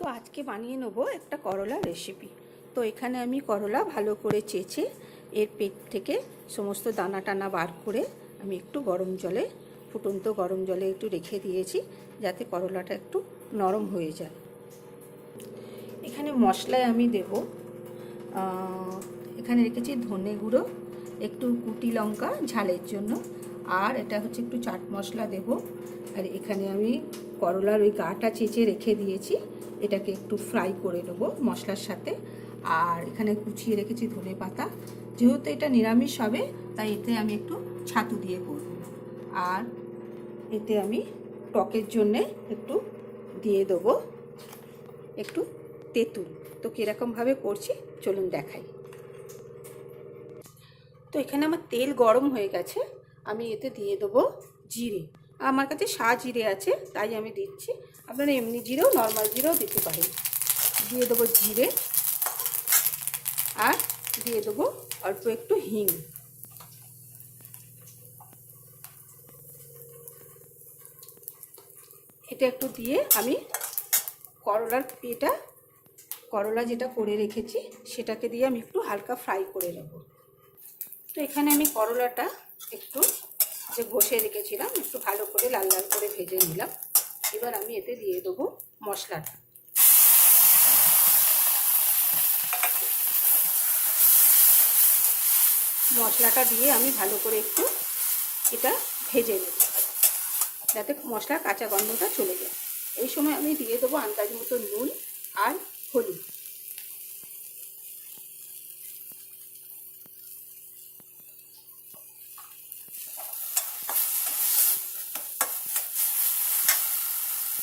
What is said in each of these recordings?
তো আজকে বানিয়ে নেব একটা করলা রেসিপি। তো এখানে আমি করলা ভালো করে চেঁচে এর পেট থেকে সমস্ত দানা টানা বার করে আমি একটু গরম জলে, ফুটন্ত গরম জলে একটু রেখে দিয়েছি, যাতে করলাটা একটু নরম হয়ে যায়। এখানে মশলায় আমি দেব, এখানে রেখেছি ধনে গুঁড়ো, একটু কুটি লঙ্কা ঝালের জন্য, আর এটা হচ্ছে একটু চাট মশলা দেব। আর এখানে আমি করলার ওই গাটা চেঁচে রেখে দিয়েছি, এটাকে একটু ফ্রাই করে নেবো মশলার সাথে। আর এখানে কুচিয়ে রেখেছি ধনে পাতা। যেহেতু এটা নিরামিষ হবে, তাই এতে আমি একটু ছাতু দিয়ে করব। আর এতে আমি টকের জন্যে একটু দিয়ে দেবো একটু তেঁতুল। তো কীরকমভাবে করছি চলুন দেখাই। তো এখানে আমার তেল গরম হয়ে গেছে, আমি এতে দিয়ে দেবো জিরে। আমার কাছে জিরে আছে তাই আমি দিচ্ছি, আপনারা এমনি জিরেও নর্মাল জিরেও দিতে পারেন। দিয়ে দেবো জিরে, আর দিয়ে দেবো অল্প একটু হিং। এটা একটু দিয়ে আমি করলা যেটা করে রেখেছি সেটাকে দিয়ে আমি একটু হালকা ফ্রাই করে নেব। তো এখানে আমি করলাটা একটু যে ঘষে রেখেছিলাম একটু ভালো করে লাল লাল করে ভেজে নিলাম। এবার আমি এতে দিয়ে দেবো মশলাটা। মশলাটা দিয়ে আমি ভালো করে একটু এটা ভেজে নেব, যাতে মশলার কাঁচা গন্ধটা চলে যায়। এই সময় আমি দিয়ে দেবো আন্দাজ মতো নুন আর হলুদ।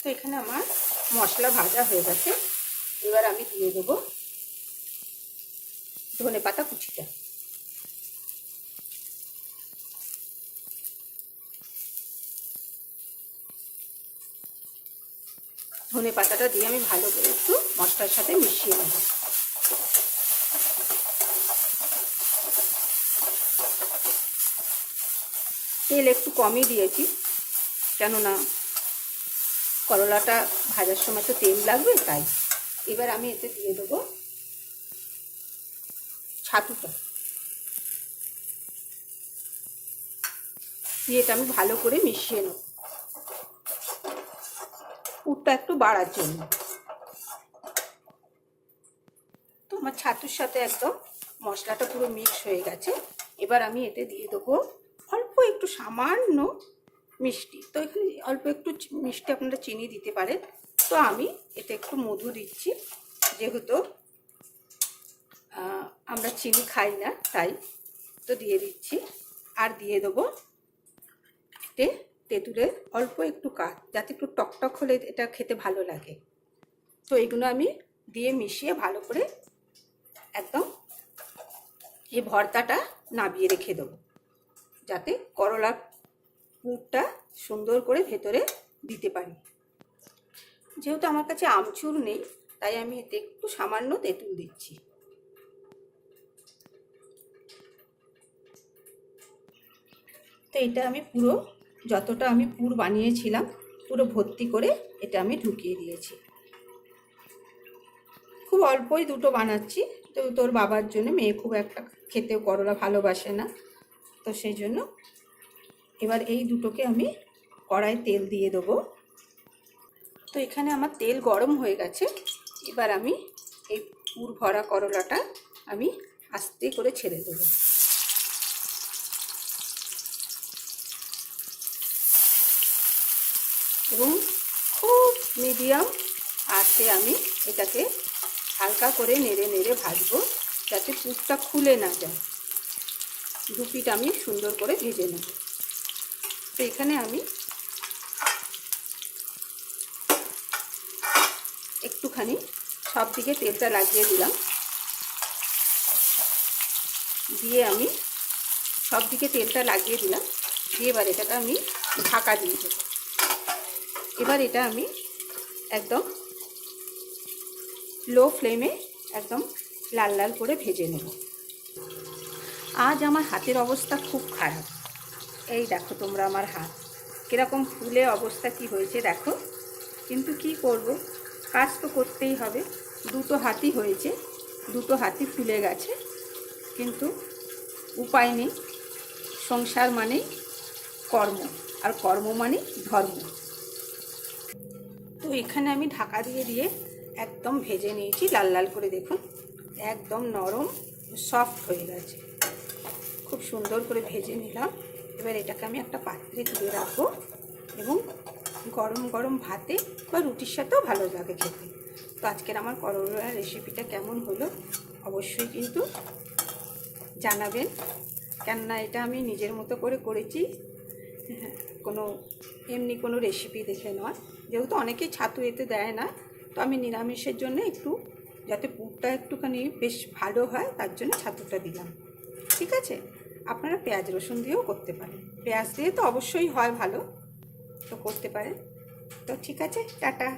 তো এখানে আমার মশলা ভাজা হয়ে গেছে, এবার আমি দিয়ে দেবো ধনে পাতা কুচিটা। ধনে পাতাটা দিয়ে আমি ভালো করে একটু মশলার সাথে মিশিয়ে নেব। তেল একটু কমই দিয়েছি, কেননা করলাটা ভাজার সময় তো তেল লাগবে, তাই। এবার আমি এতে দিয়ে দেবো ছাতুটা, দিয়ে এটা আমি ভালো করে মিশিয়ে নেব পুরটা একটু বাড়ার জন্য। তো আমার ছাতুর সাথে একদম মশলাটা পুরো মিক্স হয়ে গেছে। এবার আমি এতে দিয়ে দেবো অল্প একটু সামান্য মিষ্টি। তো এখানে অল্প একটু মিষ্টি আপনারা চিনি দিতে পারেন, তো আমি এতে একটু মধু দিচ্ছি, যেহেতু আমরা চিনি খাই না তাই। তো দিয়ে দিচ্ছি, আর দিয়ে দেবো এতে তেঁতুলের অল্প একটু কাঠ, যাতে একটু টকটক হলে এটা খেতে ভালো লাগে। তো এগুলো আমি দিয়ে মিশিয়ে ভালো করে একদম এই ভর্তাটা নাবিয়ে রেখে দেবো, যাতে করলার পুরটা সুন্দর করে ভেতরে দিতে পারি। যেহেতু আমার কাছে আমচুর নেই, তাই আমি এতে একটু সামান্য তেঁতুল দিচ্ছি। তো এটা আমি পুরো যতটা আমি পুর বানিয়েছিলাম পুরো ভর্তি করে এটা আমি ঢুকিয়ে দিয়েছি। খুব অল্পই দুটো বানাচ্ছি, তো তোর বাবার জন্য, মেয়ে খুব একটা খেতেও করলা ভালোবাসে না, তো সেই জন্য। এবার এই দুটোকে আমি কড়াইয়ে তেল দিয়ে দেবো। তো এখানে আমার তেল গরম হয়ে গেছে, এবার আমি এই পুর ভরা করলাটা আমি আস্তে করে ছেড়ে দেবো। এবং খুব মিডিয়াম আঁচে আমি এটাকে হালকা করে নেড়ে নেড়ে ভাজবো, যাতে পুরটা খুলে না যায়। দু পিঠ আমি সুন্দর করে ভেজে নেব। তো এখানে আমি একটুখানি সব দিকে তেলটা লাগিয়ে দিলাম, দিয়ে আমি সব দিকে তেলটা লাগিয়ে দিলাম, দিয়ে এবার এটাকে আমি ঢাকা দিয়ে দেবো। এবার এটা আমি একদম লো ফ্লেমে একদম লাল লাল করে ভেজে নেব। আজ আমার হাতের অবস্থা খুব খারাপ, এই দেখো তোমরা আমার হাত কীরকম ফুলে অবস্থা কি হয়েছে দেখো। কিন্তু কি করব, কাজ তো করতেই হবে, দুটো হাতই হয়েছে, দুটো হাতই ফুলে গেছে, কিন্তু উপায় নেই। সংসার মানেই কর্ম, আর কর্ম মানেই ধর্ম। তো এখানে আমি ঢাকা দিয়ে দিয়ে একদম ভেজে নিয়েছি লাল লাল করে, দেখুন একদম নরম সফট হয়ে গেছে, খুব সুন্দর করে ভেজে নিলাম। এবার এটাকে আমি একটা পাত্রে তুলে রাখবো, এবং গরম গরম ভাতে বা রুটির সাথেও ভালো লাগে খেতে। তো আজকের আমার করলার রেসিপিটা কেমন হলো অবশ্যই কিন্তু জানাবেন, কেননা এটা আমি নিজের মতো করে করেছি, কোনো এমনি কোনো রেসিপি দেখে নয়। যেহেতু অনেকেই ছাতু এতে দেয় না, তো আমি নিরামিষের জন্য একটু, যাতে পুরটা একটুখানি বেশ ভালো হয় তার জন্য ছাতুটা দিলাম। ঠিক আছে, আপনারা পেঁয়াজ রসুন দিয়েও করতে পারেন, পেঁয়াজ দিয়ে তো অবশ্যই হয় ভালো, তো করতে পারেন। তো ঠিক আছে, টাটা।